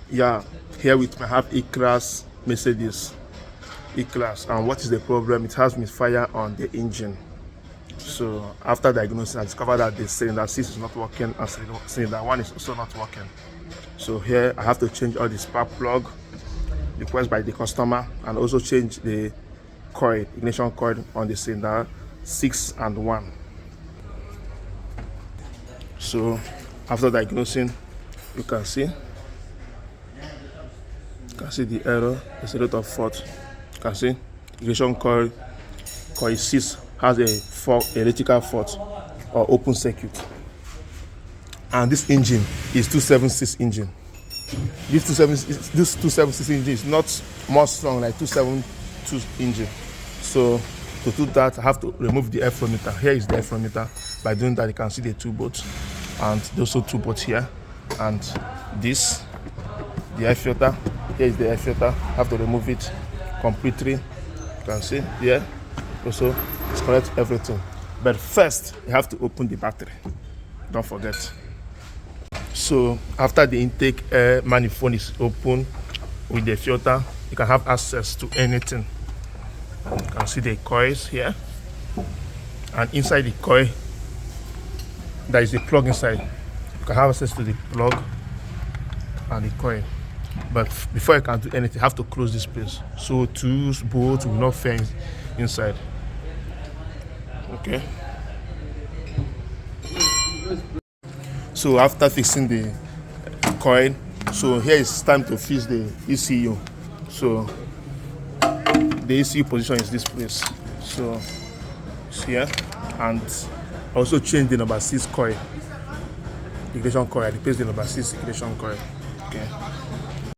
Yeah, here with me I have E-Class Mercedes E-Class, and what is the problem? It has misfire on the engine. So after diagnosis, I discovered that the cylinder 6 is not working and cylinder 1 is also not working. So here I have to change all the spark plug requested by the customer, and also change the coil, ignition coil on the cylinder 6 and 1. So after diagnosing, you can see the error. There's a lot of fault. You can see ignition coil 6 has a electrical fault or open circuit, and this engine is 276 engine. This 276 engine is not more strong like 272 engine. So to do that, I have to remove the air flow meter. Here is the air flow meter. By doing that, you can see the two bolts, and also two bolts here, and this, the air filter. Here is the air filter. I have to remove it completely. You can see here. Also disconnect everything. But first, you have to open the battery. Don't forget. So after the intake air manifold is open with the filter, you can have access to anything. You can see the coils here, and inside the coil there is a plug inside. You can have access to the plug and the coil, but before you can do anything, you have to close this place so tools, bolts will not fit inside. Okay. So after fixing the coil, so here it's time to fix the ECU. So the ECU position is this place. So it's here, and also change the number 6 coil, ignition coil. I replace the number 6 ignition coil. Okay.